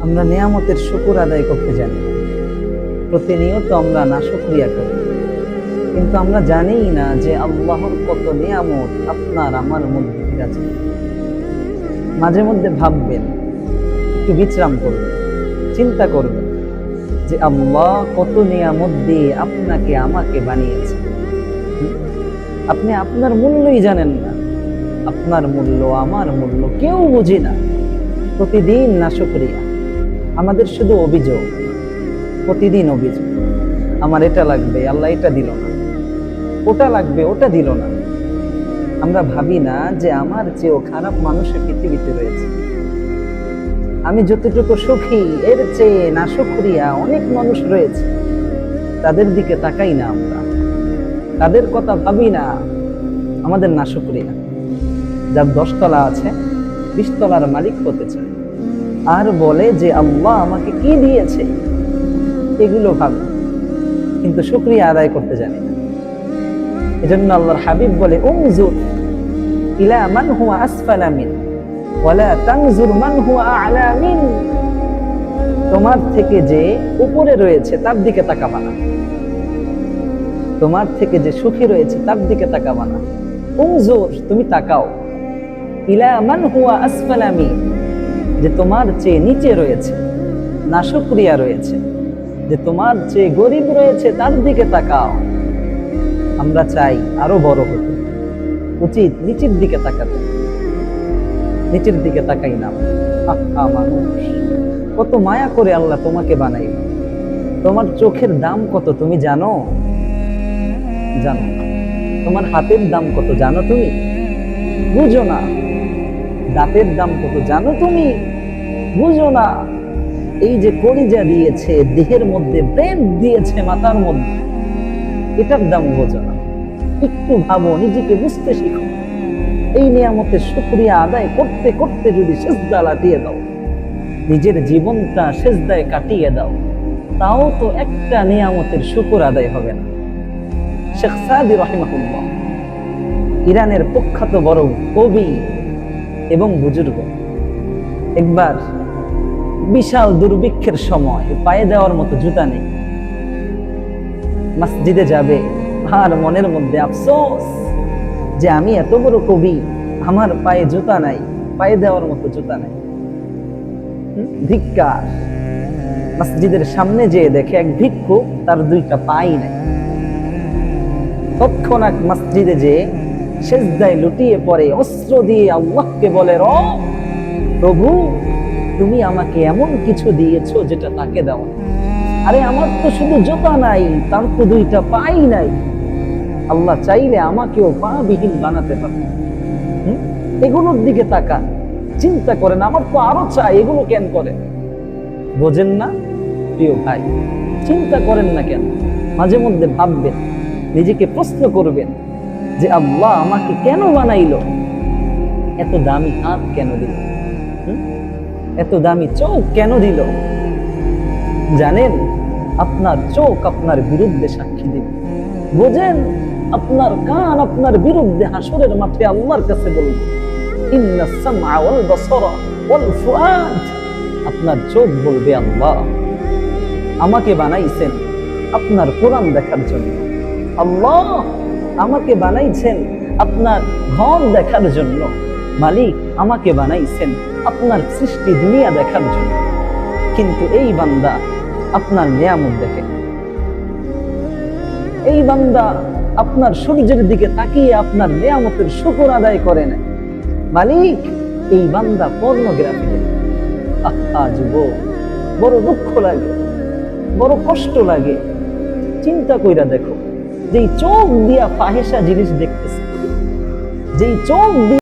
আমরা নিয়ামতের শুকর আদায় করতে জানি না। প্রতিনিয়ত আমরা নাশুকরিয়া করি, কিন্তু আমরা জানিই না যে আল্লাহর কত নিয়ামত আপনার আমার মধ্যে বিরাজ। মাঝে মধ্যে ভাববেন, একটু বিশ্রাম করবেন, চিন্তা করবেন যে আল্লাহ কত নিয়ামত দিয়ে আপনাকে আমাকে বানিয়েছে। আপনি আপনার মূল্যই জানেন না। আপনার মূল্য, আমার মূল্য কেউ বুঝি না। প্রতিদিন নাশুকরিয়া। আমাদের শুধু অভিযোগ, প্রতিদিন অভিযোগ। আমার এটা লাগবে, আল্লাহ এটা দিল না। ওটা লাগবে, ওটা দিল না। আমরা ভাবি না যে আমার চেয়েও খারাপ মানুষ পৃথিবীতে রয়েছে। আমি যতটুকু সুখী, এর চেয়ে নাশুকরিয়া অনেক মানুষ রয়েছে। তাদের দিকে তাকাই না আমরা, তাদের কথা ভাবি না। আমাদের নাশুকরিয়া। যার 10 তলা আছে, 20 তলার মালিক হতে চায়, আর বলে যে আল্লাহ আমাকে কি দিয়েছে, এগুলো ভাবে, কিন্তু শুকরিয়া আদায় করতে জানে না। এজন্য আল্লাহর হাবিব বলে, উনজুর ইলা মান হুয়া আসফালা মিন ওয়ালা তানজুর মান হুয়া আ'লা মিন। তোমার থেকে যে উপরে রয়েছে তার দিকে তাকাবা না, তোমার থেকে যে সুখী রয়েছে তার দিকে তাকাবা না। উনজুর, তুমি তাকাও, ইলা মান হুয়া আসফালা মিন, যে তোমার চেয়ে নিচে রয়েছে, নাশুকরিয়া রয়েছে, যে তোমার চেয়ে গরিব রয়েছে তার দিকে তাকাও। আমরা চাই আরো বড় হতে, উচিত নিচের দিকে তাকাতে। নিচের দিকে তাকাই না। মানুষ কত মায়া করে আল্লাহ তোমাকে বানাইল। তোমার চোখের দাম কত তুমি জানো? জানো? তোমার হাতের দাম কত জানো তুমি? বুঝো না। দাঁতের দাম কত জানো তুমি? বুঝো না। এই যে কলিজা দিয়েছে দেহের মধ্যে, ব্রেন দিয়েছে মাথার মধ্যে, এটার দাম বোঝো না। একটু ভাবো, নিজেকে বুঝতে শিখো। এই নিয়ামতের শুকরিয়া আদায় করতে করতে যদি সেজদা লাটিয়ে দাও, নিজের জীবনটা সেজদায় কাটিয়ে দাও, তাও তো একটা নিয়ামতের শুকর আদায় হবে না। শেখ সাদি রাহিমাহুল্লাহ, ইরানের প্রখ্যাত বড় কবি এবং বুজুর্গ, একবার বিশাল দুর্ভিক্ষের সময় পায়ে দেওয়ার মতো জুতা নেই, মসজিদে যাবে, আর মনের মধ্যে আফসোস যে আমি এত বড় কবি, আমার পায়ে জুতা নাই, পায়ে দেওয়ার মতো জুতা নাই। ধিক্কার। মসজিদের সামনে যেয়ে দেখে এক ভিক্ষুক, তার 2টা পাই নাই। তৎক্ষণাৎ মসজিদে যেয়ে সেজদায় লুটিয়ে পড়ে, অস্ত্র দিয়ে আল্লাহকে বলে, রব, প্রভু, তুমি আমাকে এমন কিছু দিয়েছো যেটা তাকে দাও না। আরে আমার তো শুধু জুতা নাই, তার তো 2টা পাই নাই। আল্লাহ চাইলে আমাকেও পা বিহীন বানাতে পারে। এগুলোর দিকে তাকান, চিন্তা করেন, আমার তো আরো চাই, এগুলো কেন করে? বোঝেন না প্রিয় ভাই? চিন্তা করেন না কেন? মাঝে মধ্যে ভাববেন, নিজেকে প্রশ্ন করবেন যে আল্লাহ আমাকে কেন বানাইলো? এত দামি হাত কেন দিল? এত দামি চোখ কেন দিল? জানেন, আপনার চোখ আপনার বিরুদ্ধে সাক্ষী দিবে। বোঝেন, আপনার কান আপনার বিরুদ্ধে হাসরের মাঠে আল্লাহর কাছে বলবে, ইন্নাস সামআ ওয়াল বাসারা ওয়াল ফুআদ। আপনার চোখ বলবে, আল্লাহ আমাকে বানাইছেন আপনার কোরআন দেখার জন্য, আল্লাহ আমাকে বানাইছেন আপনার ঘর দেখার জন্য, মালিক আমাকে বানাইছেন আপনার সৃষ্টি দুনিয়া দেখার জন্য। কিন্তু এই বান্দা আপনার নিয়ামত দেখে, এই বান্দা আপনার সূর্যের দিকে তাকিয়ে আপনার নিয়ামতের শুকর আদায় করে না। মালিক, এই বান্দা পর্নোগ্রাফি দেখে। যুবক, বড় দুঃখ লাগে, বড় কষ্ট লাগে। চিন্তা কইরা দেখো, যেই চোখ দিয়া ফাহিশা জিনিস দেখতেছে, যেই চোখ